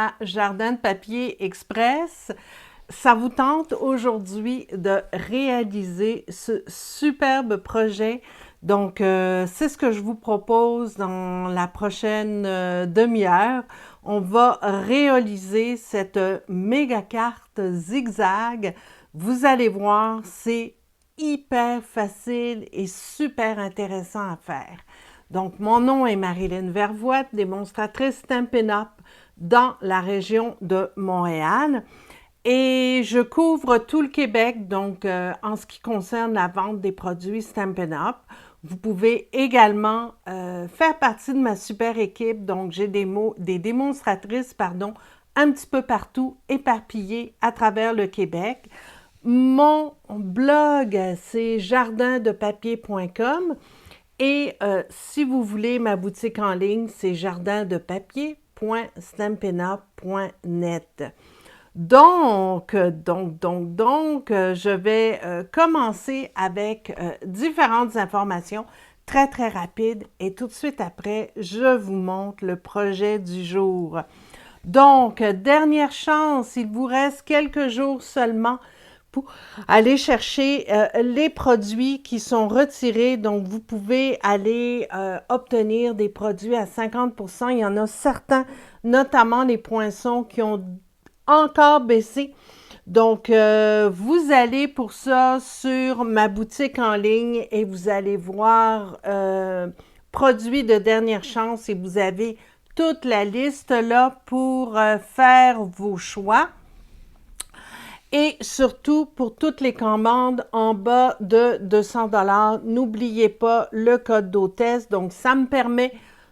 à Jardin de Papier Express. Ça vous tente aujourd'hui de réaliser ce superbe projet. Donc, c'est ce que je vous propose dans la prochaine demi-heure. On va réaliser cette méga carte zigzag. Vous allez voir, c'est hyper facile et super intéressant à faire. Donc, mon nom est Marilyn Vervoette, démonstratrice Stampin' Up dans la région de Montréal. Et je couvre tout le Québec, donc en ce qui concerne la vente des produits Stampin' Up. Vous pouvez également faire partie de ma super équipe, donc j'ai des démonstratrices, un petit peu partout, éparpillées à travers le Québec. Mon blog, c'est jardindepapier.com. Et si vous voulez ma boutique en ligne, c'est jardindepapier.stampinup.net. Donc, je vais commencer avec différentes informations très, très rapides et tout de suite après, je vous montre le projet du jour. Donc, dernière chance, il vous reste quelques jours seulement pour aller chercher les produits qui sont retirés. Donc, vous pouvez aller obtenir des produits à 50%. Il y en a certains, notamment les poinçons, qui ont encore baissé. Donc, vous allez pour ça sur ma boutique en ligne et vous allez voir produits de dernière chance et vous avez toute la liste là pour faire vos choix. Et surtout, pour toutes les commandes en bas de 200 $, n'oubliez pas le code d'hôtesse. Donc, ça me permet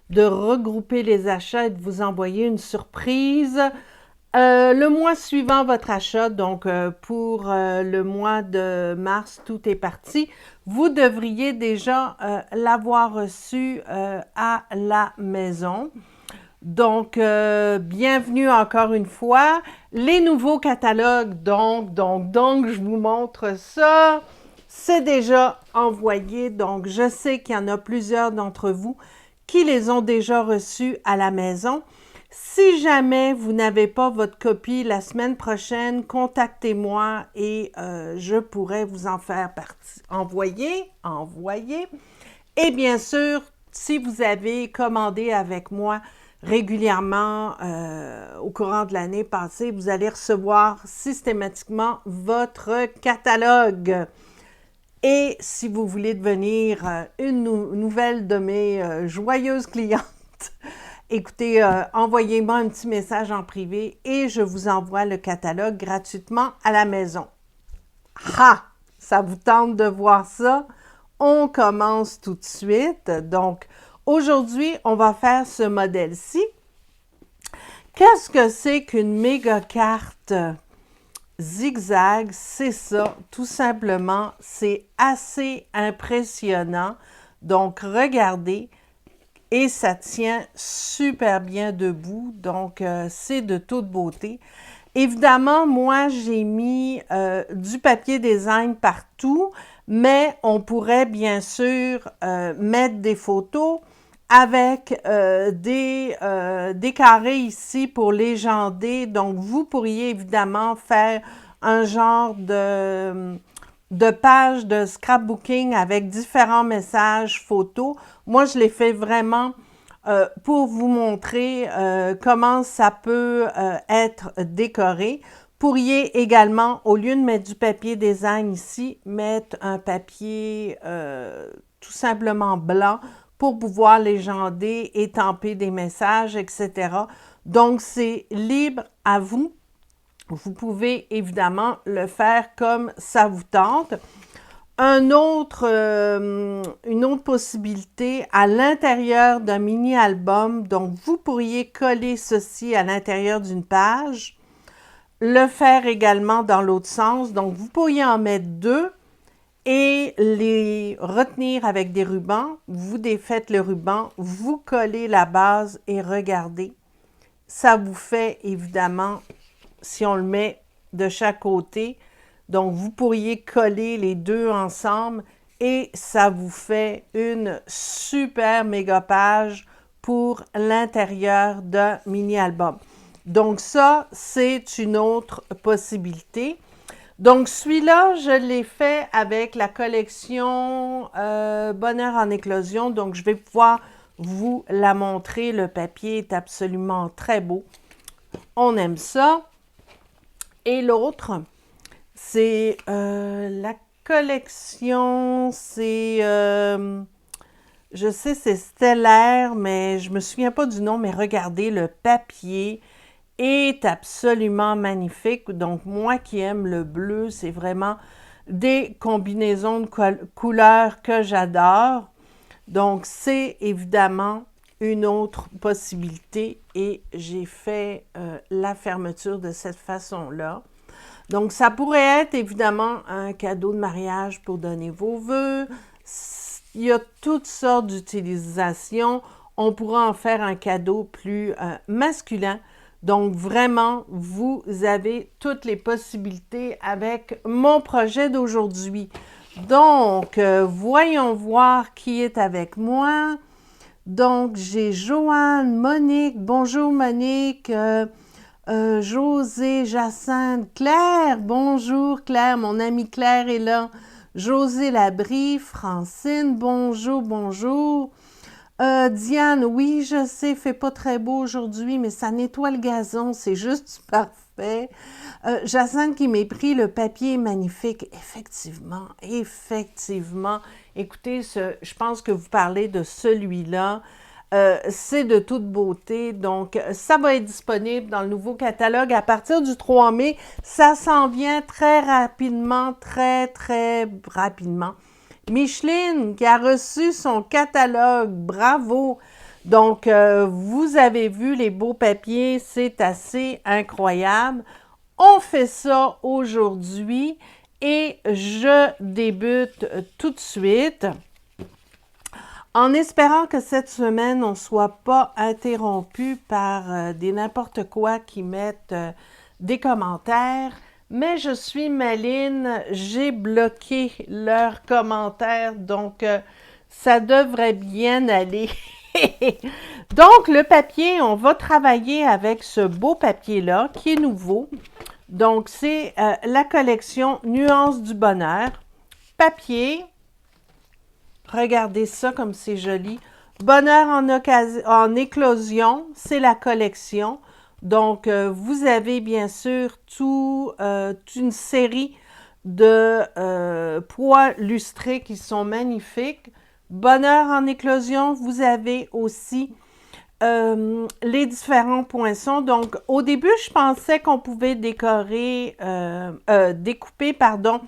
de regrouper les achats et de vous envoyer une surprise. Le mois suivant votre achat, donc pour le mois de mars, tout est parti. Vous devriez déjà l'avoir reçu à la maison. Donc, bienvenue encore une fois. Les nouveaux catalogues, je vous montre ça. C'est déjà envoyé, donc je sais qu'il y en a plusieurs d'entre vous qui les ont déjà reçus à la maison. Si jamais vous n'avez pas votre copie la semaine prochaine, contactez-moi et je pourrai vous en faire envoyer. Et bien sûr, si vous avez commandé avec moi régulièrement au courant de l'année passée, vous allez recevoir systématiquement votre catalogue. Et si vous voulez devenir une nouvelle de mes joyeuses clientes, écoutez, envoyez-moi un petit message en privé et je vous envoie le catalogue gratuitement à la maison. Ah! Ça vous tente de voir ça? On commence tout de suite. Donc, aujourd'hui, on va faire ce modèle-ci. Qu'est-ce que c'est qu'une méga carte zigzag? C'est ça, tout simplement. C'est assez impressionnant. Donc, regardez. Et ça tient super bien debout, donc c'est de toute beauté. Évidemment, moi, j'ai mis du papier design partout, mais on pourrait bien sûr mettre des photos avec des carrés ici pour légender. Donc, vous pourriez évidemment faire un genre de page de scrapbooking avec différents messages photos. Moi, je l'ai fait vraiment pour vous montrer comment ça peut être décoré. Pourriez également, au lieu de mettre du papier design ici, mettre un papier tout simplement blanc pour pouvoir légender, étamper des messages, etc. Donc, c'est libre à vous. Vous pouvez évidemment le faire comme ça vous tente. Une autre possibilité à l'intérieur d'un mini-album, donc vous pourriez coller ceci à l'intérieur d'une page, le faire également dans l'autre sens, donc vous pourriez en mettre deux et les retenir avec des rubans. Vous défaites le ruban, vous collez la base et regardez. Ça vous fait évidemment, si on le met de chaque côté, donc vous pourriez coller les deux ensemble et ça vous fait une super méga page pour l'intérieur d'un mini-album. Donc ça, c'est une autre possibilité. Donc celui-là, je l'ai fait avec la collection Bonheur en éclosion. Donc je vais pouvoir vous la montrer. Le papier est absolument très beau. On aime ça. Et l'autre, c'est la collection, c'est, je sais, c'est stellaire, mais je me souviens pas du nom, mais regardez, le papier est absolument magnifique. Donc, moi qui aime le bleu, c'est vraiment des combinaisons de couleurs que j'adore. Donc, c'est évidemment une autre possibilité et j'ai fait la fermeture de cette façon-là. Donc, ça pourrait être évidemment un cadeau de mariage pour donner vos vœux. Il y a toutes sortes d'utilisations. On pourra en faire un cadeau plus masculin. Donc, vraiment, vous avez toutes les possibilités avec mon projet d'aujourd'hui. Donc, voyons voir qui est avec moi. Donc, j'ai Joanne, Monique. Bonjour, Monique. José, Jacinthe, Claire, bonjour Claire, mon amie Claire est là. José Labrie, Francine, bonjour, bonjour. Diane, oui, je sais, il fait pas très beau aujourd'hui, mais ça nettoie le gazon, c'est juste parfait. Jacinthe qui m'éprit, le papier est magnifique. Effectivement, effectivement. Écoutez, je pense que vous parlez de celui-là. C'est de toute beauté. Donc, ça va être disponible dans le nouveau catalogue à partir du 3 mai. Ça s'en vient très rapidement, très, très rapidement. Micheline qui a reçu son catalogue, bravo! Donc, vous avez vu les beaux papiers, c'est assez incroyable. On fait ça aujourd'hui et je débute tout de suite. En espérant que cette semaine, on ne soit pas interrompu par des n'importe quoi qui mettent des commentaires. Mais je suis maline, j'ai bloqué leurs commentaires, donc ça devrait bien aller. Donc, le papier, on va travailler avec ce beau papier-là qui est nouveau. Donc, c'est la collection Nuances du bonheur. Papier. Regardez ça comme c'est joli. Bonheur en éclosion, c'est la collection. Donc, vous avez bien sûr toute une série de pois lustrés qui sont magnifiques. Bonheur en éclosion, vous avez aussi les différents poinçons. Donc, au début, je pensais qu'on pouvait décorer, découper, pardon,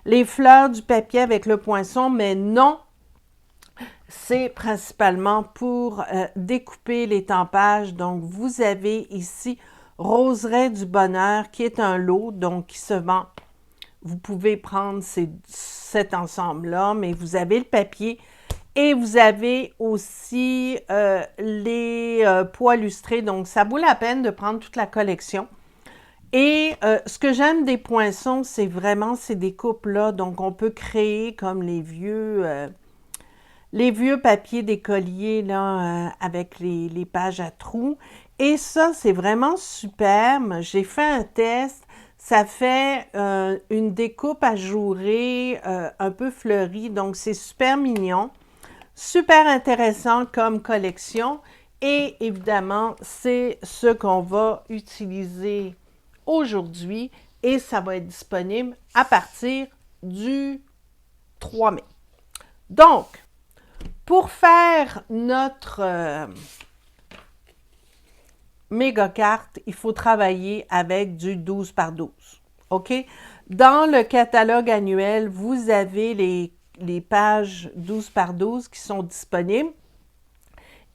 les fleurs du papier avec le poinçon, mais non. C'est principalement pour découper l'étampage. Donc, vous avez ici Roseraie du bonheur qui est un lot, donc qui se vend. Vous pouvez prendre cet ensemble-là, mais vous avez le papier et vous avez aussi les pois lustrés. Donc, ça vaut la peine de prendre toute la collection. Et ce que j'aime des poinçons, c'est vraiment ces découpes-là. Donc, on peut créer comme les vieux papiers d'écolier là, avec les pages à trous. Et ça, c'est vraiment superbe. J'ai fait un test. Ça fait une découpe ajourée, un peu fleurie. Donc, c'est super mignon. Super intéressant comme collection. Et évidemment, c'est ce qu'on va utiliser aujourd'hui. Et ça va être disponible à partir du 3 mai. Donc, pour faire notre méga carte, il faut travailler avec du 12 par 12. OK? Dans le catalogue annuel, vous avez les pages 12 par 12 qui sont disponibles.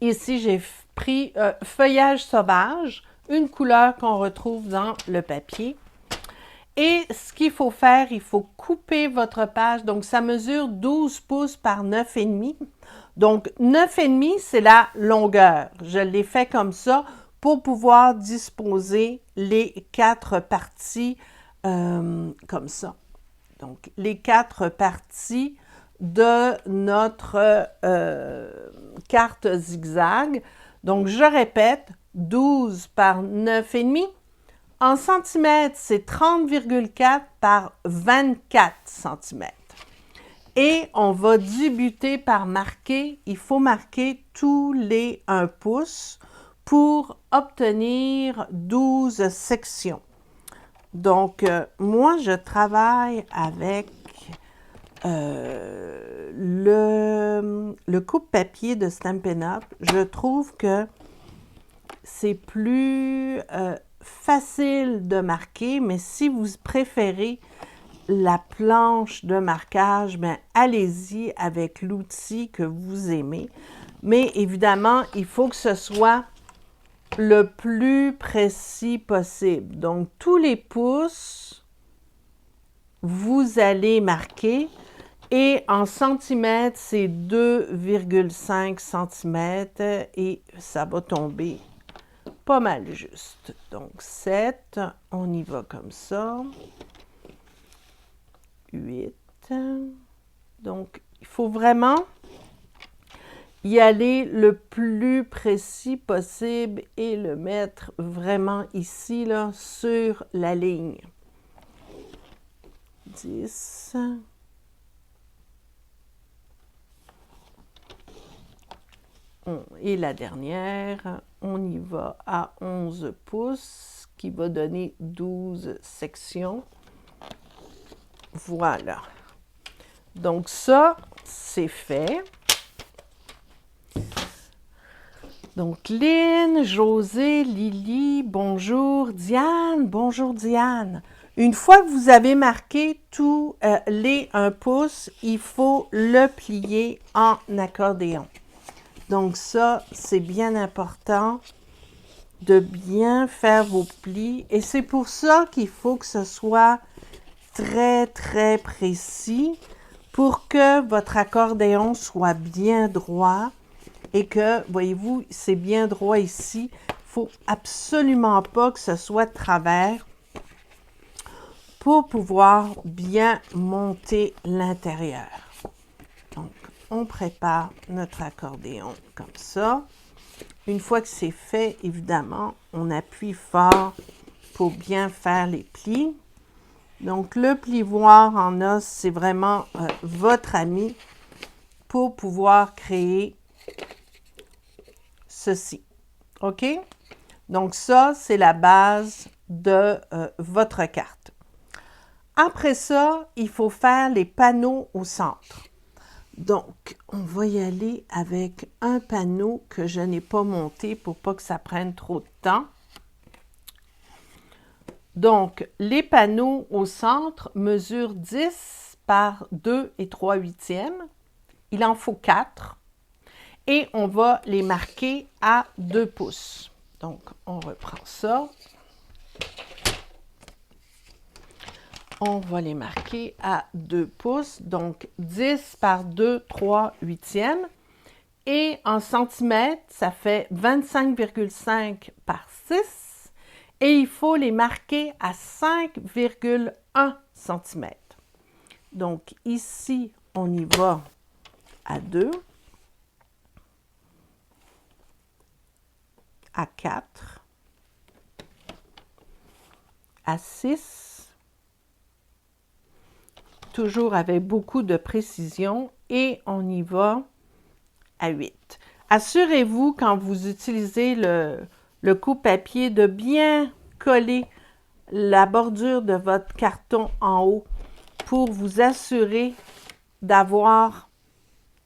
Ici, j'ai pris feuillage sauvage, une couleur qu'on retrouve dans le papier. Et ce qu'il faut faire, il faut couper votre page. Donc, ça mesure 12 pouces par 9,5. Donc, 9,5, c'est la longueur. Je l'ai fait comme ça pour pouvoir disposer les 4 parties comme ça. Donc, les 4 parties de notre carte zigzag. Donc, je répète, 12 par 9,5. En centimètres, c'est 30,4 par 24 centimètres. Et on va débuter par marquer, il faut marquer tous les 1 pouce pour obtenir 12 sections. Donc, moi, je travaille avec le coupe-papier de Stampin' Up. Je trouve que c'est plus facile de marquer, mais si vous préférez la planche de marquage, bien, allez-y avec l'outil que vous aimez. Mais évidemment, il faut que ce soit le plus précis possible. Donc, tous les pouces, vous allez marquer. Et en centimètres, c'est 2,5 centimètres et ça va tomber pas mal juste. Donc, 7, on y va comme ça. 8. Donc, il faut vraiment y aller le plus précis possible et le mettre vraiment ici, là, sur la ligne. 10. Et la dernière, on y va à 11 pouces, qui va donner 12 sections. Voilà. Donc ça, c'est fait. Donc Lynn, José, Lily, bonjour. Diane, bonjour Diane. Une fois que vous avez marqué tous les 1 pouce, il faut le plier en accordéon. Donc ça, c'est bien important de bien faire vos plis. Et c'est pour ça qu'il faut que ce soit très, très précis pour que votre accordéon soit bien droit et que, voyez-vous, c'est bien droit ici. Il ne faut absolument pas que ce soit de travers pour pouvoir bien monter l'intérieur. Donc, on prépare notre accordéon comme ça. Une fois que c'est fait, évidemment, on appuie fort pour bien faire les plis. Donc, le plioir en os, c'est vraiment votre ami pour pouvoir créer ceci. OK? Donc, ça, c'est la base de votre carte. Après ça, il faut faire les panneaux au centre. Donc, on va y aller avec un panneau que je n'ai pas monté pour pas que ça prenne trop de temps. Donc, les panneaux au centre mesurent 10 par 2 et 3/8. Il en faut 4. Et on va les marquer à 2 pouces. Donc, on reprend ça. On va les marquer à 2 pouces. Donc, 10 par 2, 3/8. Et en centimètres, ça fait 25,5 par 6. Et il faut les marquer à 5,1 cm. Donc, ici, on y va à 2, à 4, à 6, toujours avec beaucoup de précision, et on y va à 8. Assurez-vous, quand vous utilisez le coupe-papier, de bien coller la bordure de votre carton en haut pour vous assurer d'avoir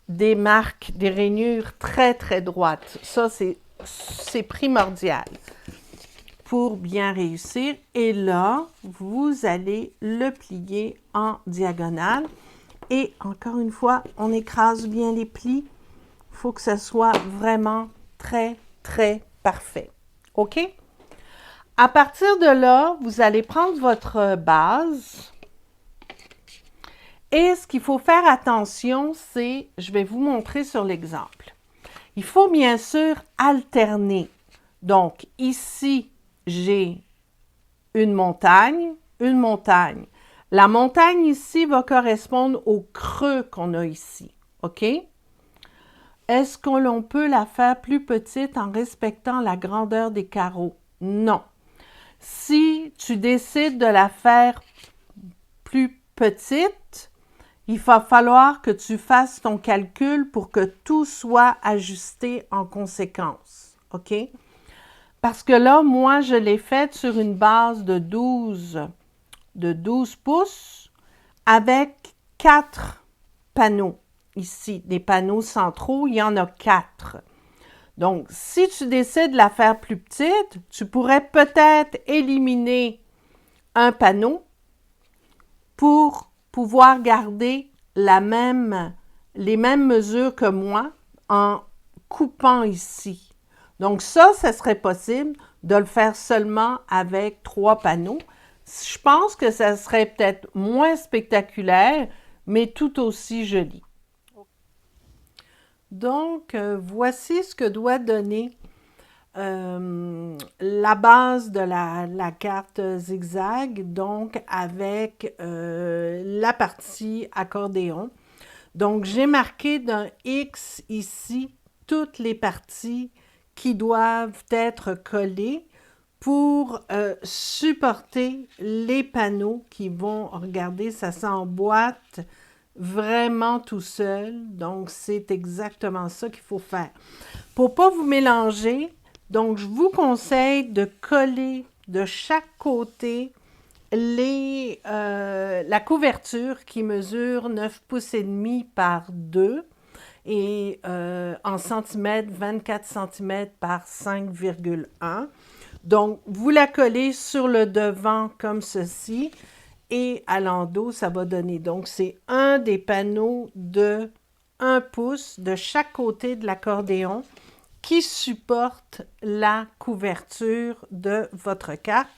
des marques, des rainures très, très droites. Ça, c'est primordial pour bien réussir. Et là, vous allez le plier en diagonale. Et encore une fois, on écrase bien les plis. Il faut que ce soit vraiment très, très parfait. OK? À partir de là, vous allez prendre votre base. Et ce qu'il faut faire attention, c'est, je vais vous montrer sur l'exemple. Il faut bien sûr alterner. Donc, ici, j'ai une montagne, une montagne. La montagne ici va correspondre au creux qu'on a ici. OK? Est-ce qu'on peut la faire plus petite en respectant la grandeur des carreaux? Non. Si tu décides de la faire plus petite, il va falloir que tu fasses ton calcul pour que tout soit ajusté en conséquence. OK? Parce que là, moi, je l'ai faite sur une base de 12 pouces avec 4 panneaux. Ici, des panneaux centraux, il y en a 4. Donc, si tu décides de la faire plus petite, tu pourrais peut-être éliminer un panneau pour pouvoir garder les mêmes mesures que moi en coupant ici. Donc ça serait possible de le faire seulement avec 3 panneaux. Je pense que ça serait peut-être moins spectaculaire, mais tout aussi joli. Donc, voici ce que doit donner la base de la carte zigzag, donc avec la partie accordéon. Donc, j'ai marqué d'un X ici toutes les parties qui doivent être collées pour supporter les panneaux qui vont, regardez, ça s'emboîte vraiment tout seul. Donc, c'est exactement ça qu'il faut faire. Pour ne pas vous mélanger, donc je vous conseille de coller de chaque côté la couverture qui mesure 9 pouces et demi par 2 et en centimètres, 24 cm par 5,1. Donc, vous la collez sur le devant comme ceci et à l'endos, ça va donner. Donc, c'est un des panneaux de 1 pouce de chaque côté de l'accordéon qui supporte la couverture de votre carte.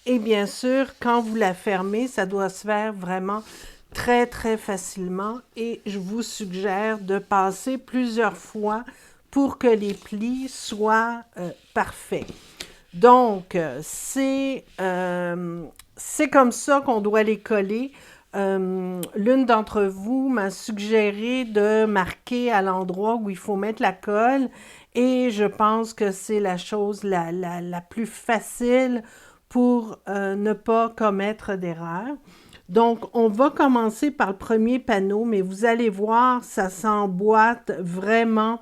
Et bien sûr, quand vous la fermez, ça doit se faire vraiment très, très facilement. Et je vous suggère de passer plusieurs fois pour que les plis soient parfaits. Donc, c'est comme ça qu'on doit les coller. L'une d'entre vous m'a suggéré de marquer à l'endroit où il faut mettre la colle et je pense que c'est la chose la plus facile pour ne pas commettre d'erreur. Donc, on va commencer par le premier panneau, mais vous allez voir, ça s'emboîte vraiment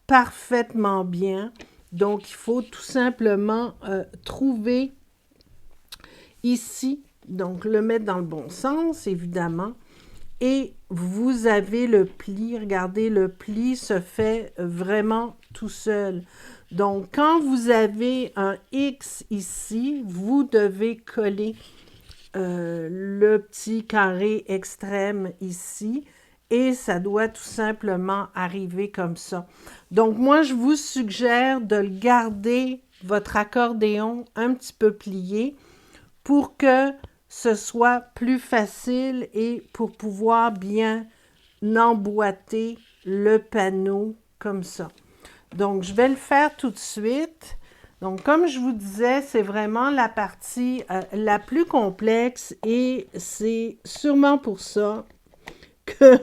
parfaitement bien. Donc, il faut tout simplement trouver ici, donc le mettre dans le bon sens, évidemment. Et vous avez le pli. Regardez, le pli se fait vraiment tout seul. Donc, quand vous avez un X ici, vous devez coller le petit carré extrême ici et ça doit tout simplement arriver comme ça. Donc, moi, je vous suggère de le garder, votre accordéon, un petit peu plié pour que ce soit plus facile et pour pouvoir bien emboîter le panneau comme ça. Donc, je vais le faire tout de suite. Donc, comme je vous disais, c'est vraiment la partie la plus complexe et c'est sûrement pour ça que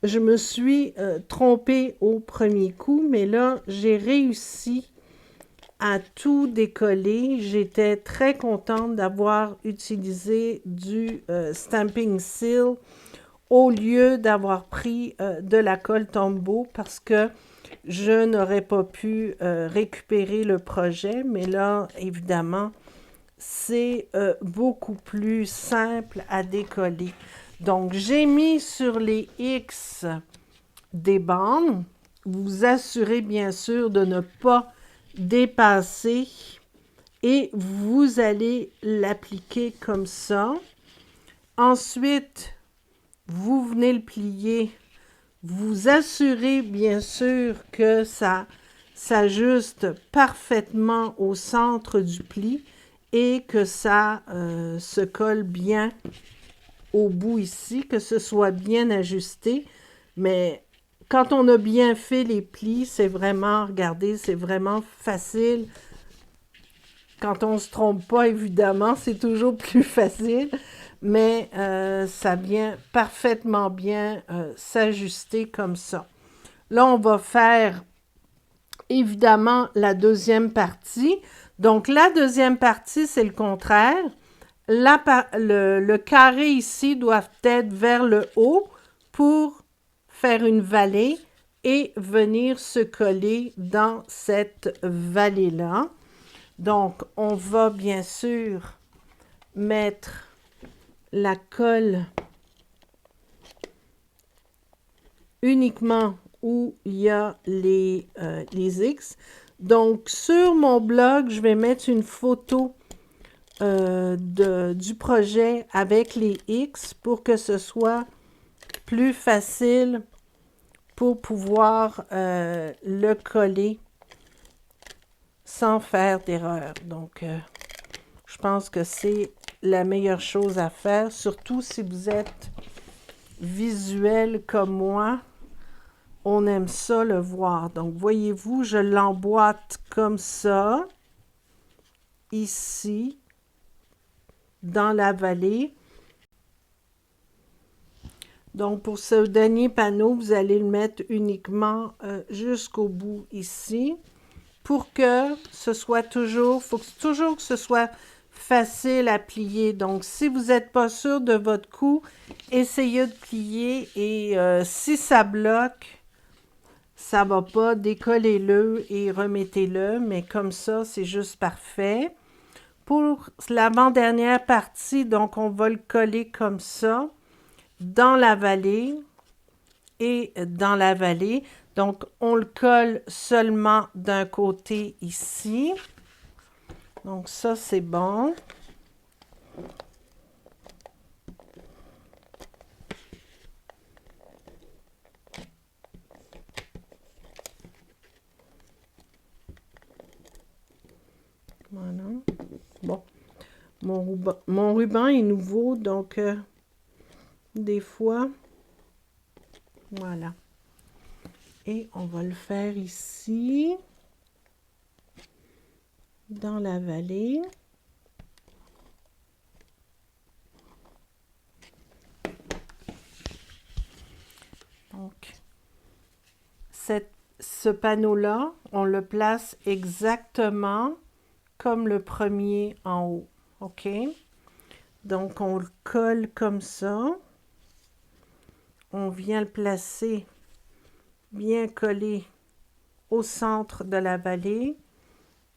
je me suis trompée au premier coup, mais là, j'ai réussi à tout décoller. J'étais très contente d'avoir utilisé du Stamping Seal au lieu d'avoir pris de la colle Tombow parce que je n'aurais pas pu récupérer le projet. Mais là, évidemment, c'est beaucoup plus simple à décoller. Donc, j'ai mis sur les X des bandes. Vous assurez bien sûr de ne pas dépasser et vous allez l'appliquer comme ça. Ensuite, vous venez le plier. Vous assurez bien sûr que ça s'ajuste parfaitement au centre du pli et que ça se colle bien au bout ici, que ce soit bien ajusté. Mais quand on a bien fait les plis, c'est vraiment, regardez, c'est vraiment facile. Quand on ne se trompe pas, évidemment, c'est toujours plus facile. Mais ça vient parfaitement bien s'ajuster comme ça. Là, on va faire évidemment la deuxième partie. Donc, la deuxième partie, c'est le contraire. Le carré ici doit être vers le haut pour faire une vallée et venir se coller dans cette vallée-là. Donc, on va bien sûr mettre la colle uniquement où il y a les X. Donc, sur mon blog, je vais mettre une photo du projet avec les X pour que ce soit plus facile pour pouvoir le coller sans faire d'erreur. Donc, je pense que c'est la meilleure chose à faire, surtout si vous êtes visuel comme moi. On aime ça le voir. Donc, voyez-vous, je l'emboîte comme ça, ici, dans la vallée. Donc, pour ce dernier panneau, vous allez le mettre uniquement jusqu'au bout ici. Pour que ce soit toujours, il faut toujours que ce soit facile à plier. Donc, si vous n'êtes pas sûr de votre coup, essayez de plier et si ça bloque, ça ne va pas, décollez-le et remettez-le, mais comme ça, c'est juste parfait. Pour l'avant-dernière partie, donc on va le coller comme ça, dans la vallée et dans la vallée. Donc, on le colle seulement d'un côté ici. Donc, ça, c'est bon. Voilà. Bon. Mon ruban est nouveau, donc des fois, voilà. Et on va le faire ici, dans la vallée. Donc, ce panneau-là, on le place exactement comme le premier en haut. OK? Donc, on le colle comme ça. On vient le placer bien collé au centre de la vallée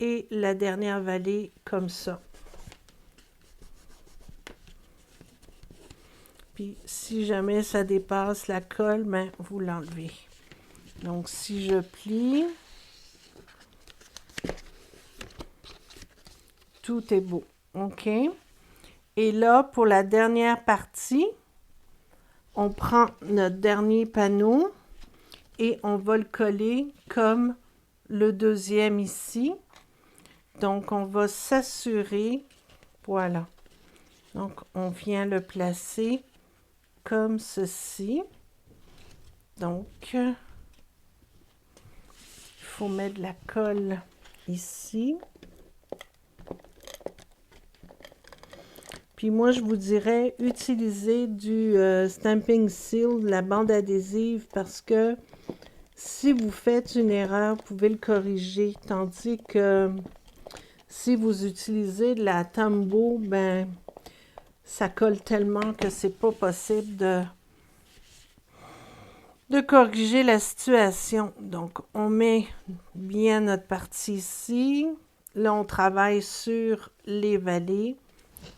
et la dernière vallée comme ça. Puis, si jamais ça dépasse la colle, ben, vous l'enlevez. Donc, si je plie, tout est beau. OK? Et là, pour la dernière partie, on prend notre dernier panneau et on va le coller comme le deuxième ici. Donc, on va s'assurer, voilà. Donc, on vient le placer comme ceci. Donc, il faut mettre de la colle ici. Puis moi, je vous dirais, utilisez du Stamping Seal, de la bande adhésive, parce que si vous faites une erreur, vous pouvez le corriger. Tandis que si vous utilisez de la Tombow, ben, ça colle tellement que c'est pas possible de corriger la situation. Donc, on met bien notre partie ici. Là, on travaille sur les vallées.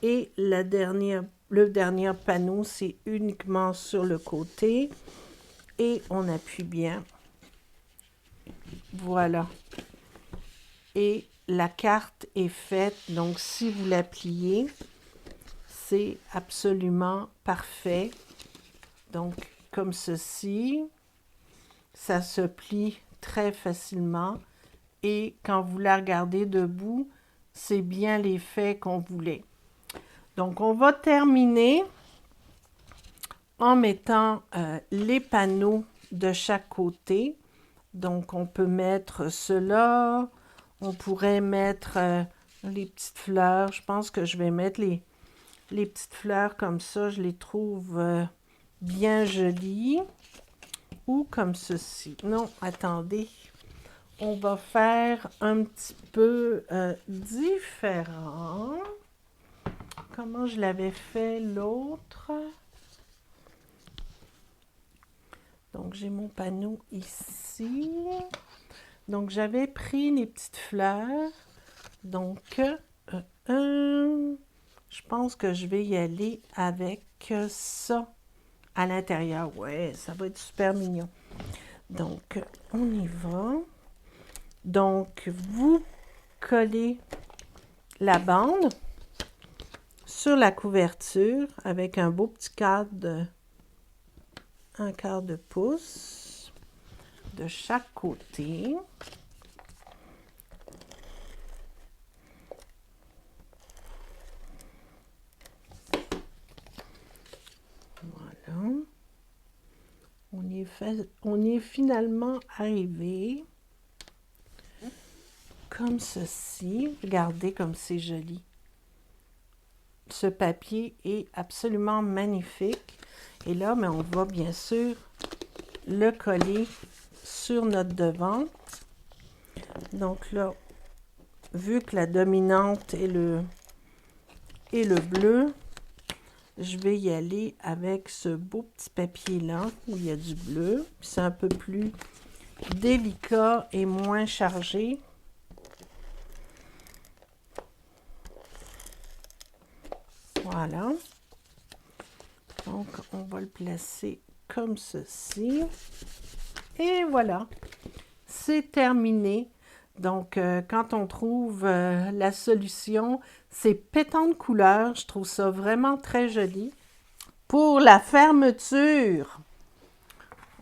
Et le dernier panneau, c'est uniquement sur le côté. Et on appuie bien. Voilà. Et la carte est faite. Donc, si vous la pliez, c'est absolument parfait. Donc, comme ceci, ça se plie très facilement. Et quand vous la regardez debout, c'est bien l'effet qu'on voulait. Donc, on va terminer en mettant les panneaux de chaque côté. Donc, on peut mettre cela. On pourrait mettre les petites fleurs. Je pense que je vais mettre les petites fleurs comme ça. Je les trouve bien jolies. ou comme ceci. Non, attendez. On va faire un petit peu différent. Comment je l'avais fait l'autre? Donc, j'ai mon panneau ici. Donc, j'avais pris les petites fleurs. Donc, je pense que je vais y aller avec ça à l'intérieur. Ouais, ça va être super mignon. Donc, on y va. Donc, vous collez la bande sur la couverture avec un beau petit cadre de 1/4 de pouce de chaque côté. Voilà. On est finalement arrivé comme ceci. Regardez comme c'est joli. Ce papier est absolument magnifique. Et là, mais on va bien sûr le coller sur notre devant. Donc là, vu que la dominante est le bleu, je vais y aller avec ce beau petit papier-là où il y a du bleu. C'est un peu plus délicat et moins chargé. Voilà. Donc, on va le placer comme ceci. Et voilà. C'est terminé. Donc, quand on trouve la solution, c'est pétant de couleur. Je trouve ça vraiment très joli. Pour la fermeture,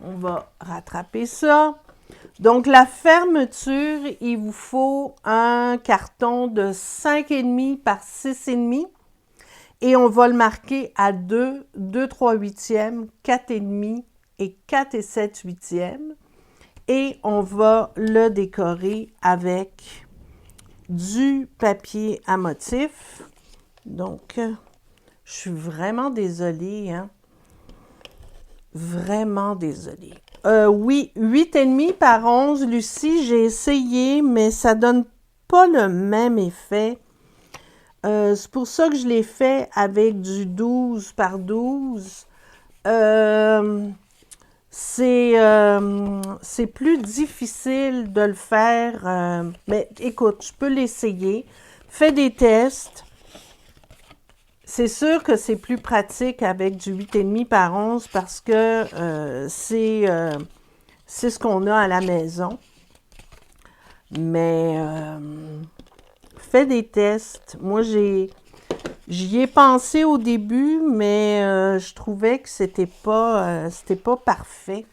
on va rattraper ça. Donc, la fermeture, il vous faut un carton de 5,5 par 6,5. Et on va le marquer à 2, 2/3/8, 4,5 et 4,7/8. Et on va le décorer avec du papier à motif. Donc, je suis vraiment désolée, hein? Vraiment désolée. Oui, 8,5 par 11, Lucie, j'ai essayé, mais ça donne pas le même effet. C'est pour ça que je l'ai fait avec du 12 par 12. C'est plus difficile de le faire. Mais écoute, je peux l'essayer. Fais des tests. C'est sûr que c'est plus pratique avec du 8,5 par 11 parce que c'est ce qu'on a à la maison. Mais fais des tests. Moi, j'y ai pensé au début, mais je trouvais que c'était pas parfait.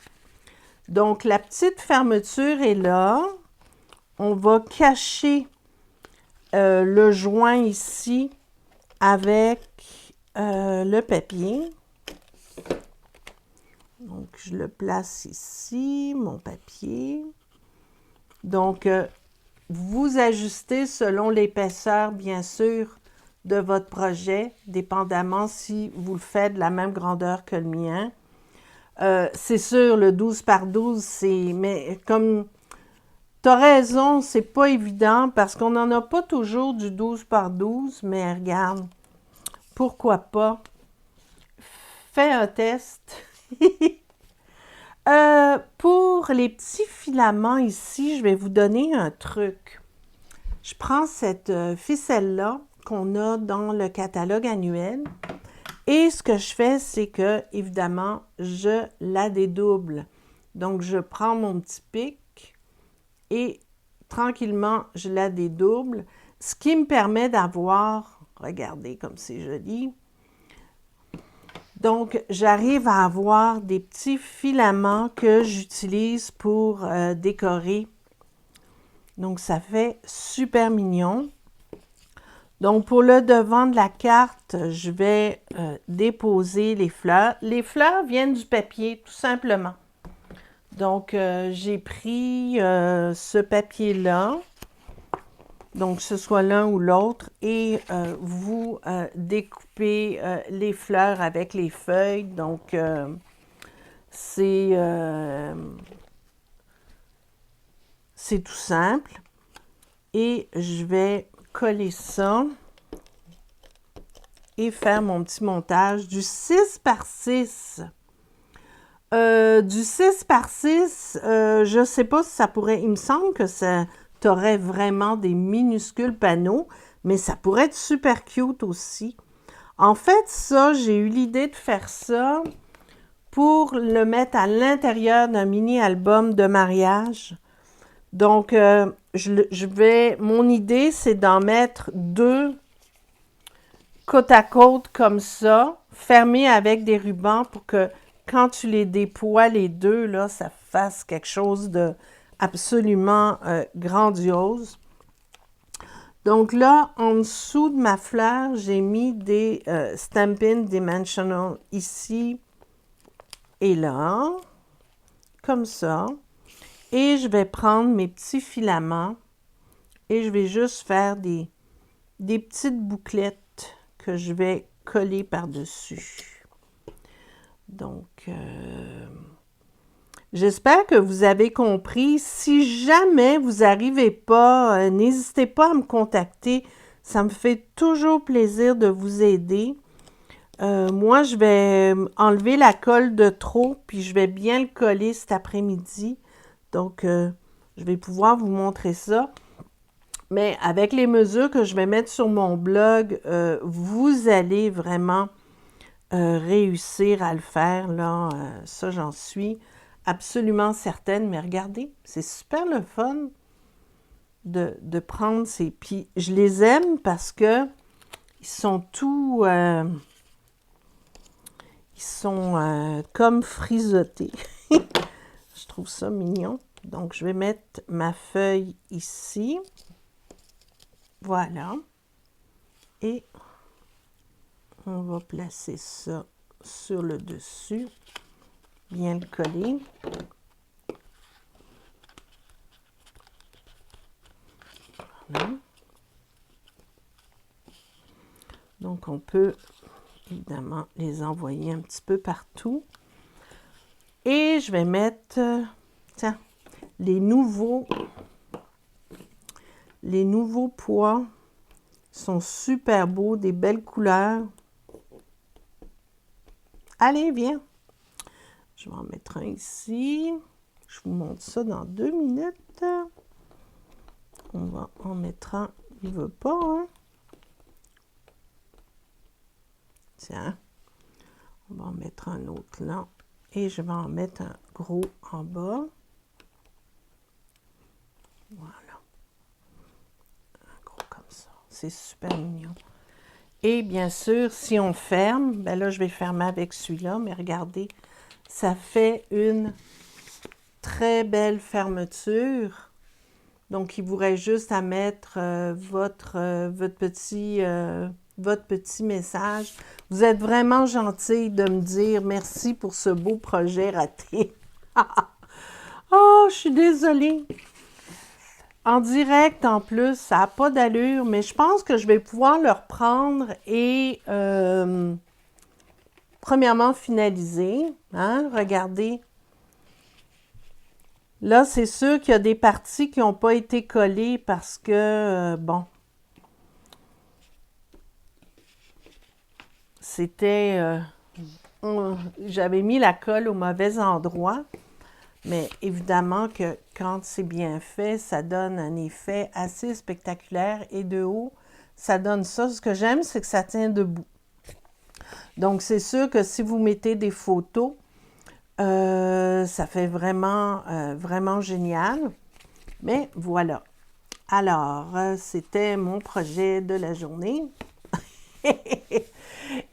Donc, la petite fermeture est là. On va cacher le joint ici avec le papier. Donc, je le place ici, mon papier. Donc, vous ajustez selon l'épaisseur, bien sûr, de votre projet, dépendamment si vous le faites de la même grandeur que le mien. C'est sûr, le 12 par 12, c'est... Mais comme tu as raison, c'est pas évident parce qu'on n'en a pas toujours du 12 par 12, mais regarde, pourquoi pas? Fais un test. Pour les petits filaments ici, je vais vous donner un truc. Je prends cette ficelle-là qu'on a dans le catalogue annuel et ce que je fais, c'est que, évidemment, je la dédouble. Donc, je prends mon petit pic et tranquillement, je la dédouble, ce qui me permet d'avoir, regardez comme c'est joli, donc, j'arrive à avoir des petits filaments que j'utilise pour décorer. Donc, ça fait super mignon. Donc, pour le devant de la carte, je vais déposer les fleurs. Les fleurs viennent du papier, tout simplement. Donc, j'ai pris ce papier-là. Donc, ce soit l'un ou l'autre, et vous découpez les fleurs avec les feuilles. Donc, C'est tout simple. Et je vais coller ça et faire mon petit montage du 6 par 6. Du 6 par 6, je ne sais pas si ça pourrait, il me semble que ça t'aurait vraiment des minuscules panneaux, mais ça pourrait être super cute aussi. En fait, ça, j'ai eu l'idée de faire ça pour le mettre à l'intérieur d'un mini-album de mariage. Donc, mon idée, c'est d'en mettre 2 côte à côte comme ça, fermés avec des rubans pour que quand tu les déploies les 2, là, ça fasse quelque chose de absolument grandiose. Donc là, en dessous de ma fleur, j'ai mis des Stampin' Dimensional ici et là, comme ça. Et je vais prendre mes petits filaments et je vais juste faire des petites bouclettes que je vais coller par-dessus. Donc, j'espère que vous avez compris. Si jamais vous n'arrivez pas, n'hésitez pas à me contacter. Ça me fait toujours plaisir de vous aider. Moi, je vais enlever la colle de trop, puis je vais bien le coller cet après-midi. Donc, je vais pouvoir vous montrer ça. Mais avec les mesures que je vais mettre sur mon blog, vous allez vraiment réussir à le faire. Là, ça, j'en suis absolument certaine. Mais regardez, c'est super le fun de prendre ces... Puis, je les aime parce que ils sont tout... ils sont comme frisottés. Je trouve ça mignon. Donc, je vais mettre ma feuille ici. Voilà. Et on va placer ça sur le dessus. Bien le coller. Voilà. Donc, on peut évidemment les envoyer un petit peu partout. Et je vais mettre, tiens, les nouveaux pois sont super beaux, des belles couleurs. Allez, viens. Je vais en mettre un ici. Je vous montre ça dans 2 minutes. On va en mettre un. Il ne veut pas, hein? Tiens. On va en mettre un autre là. Et je vais en mettre un gros en bas. Voilà. Un gros comme ça. C'est super mignon. Et bien sûr, si on ferme, ben là, je vais fermer avec celui-là, mais regardez, ça fait une très belle fermeture. Donc, il vous reste juste à mettre votre petit message. Vous êtes vraiment gentil de me dire merci pour ce beau projet raté. Oh, je suis désolée. En direct, en plus, ça n'a pas d'allure, mais je pense que je vais pouvoir le reprendre et premièrement finaliser. Hein? Regardez. Là, c'est sûr qu'il y a des parties qui n'ont pas été collées parce que, bon, c'était... j'avais mis la colle au mauvais endroit. Mais évidemment que quand c'est bien fait, ça donne un effet assez spectaculaire. Et de haut, ça donne ça. Ce que j'aime, c'est que ça tient debout. Donc, c'est sûr que si vous mettez des photos, ça fait vraiment, vraiment génial. Mais voilà. Alors, c'était mon projet de la journée.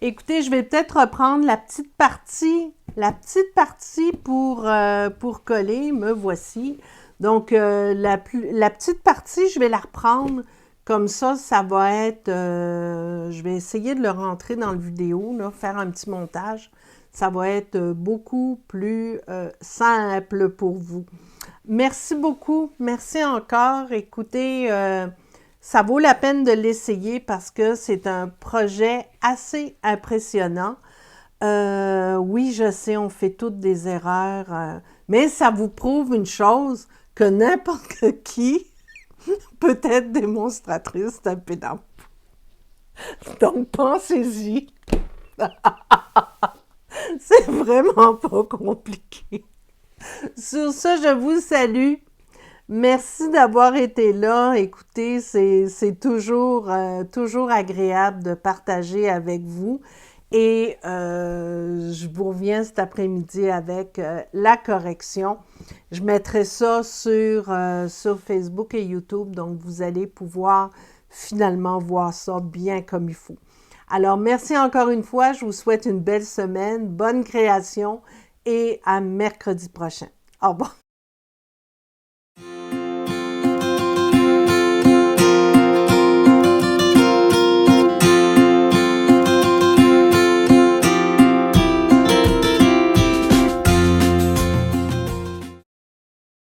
Écoutez, je vais peut-être reprendre la petite partie pour coller. Me voici. Donc, la petite partie, je vais la reprendre. Comme ça va être... je vais essayer de le rentrer dans la vidéo, là, faire un petit montage. Ça va être beaucoup plus simple pour vous. Merci beaucoup. Merci encore. Écoutez, ça vaut la peine de l'essayer parce que c'est un projet assez impressionnant. Oui, je sais, on fait toutes des erreurs, mais ça vous prouve une chose, que n'importe qui peut être démonstratrice de pédant. Donc, pensez-y. C'est vraiment pas compliqué. Sur ce, je vous salue. Merci d'avoir été là. Écoutez, c'est toujours, toujours agréable de partager avec vous. Et je vous reviens cet après-midi avec la correction. Je mettrai ça sur Facebook et YouTube, donc vous allez pouvoir finalement voir ça bien comme il faut. Alors, merci encore une fois. Je vous souhaite une belle semaine, bonne création et à mercredi prochain. Au revoir.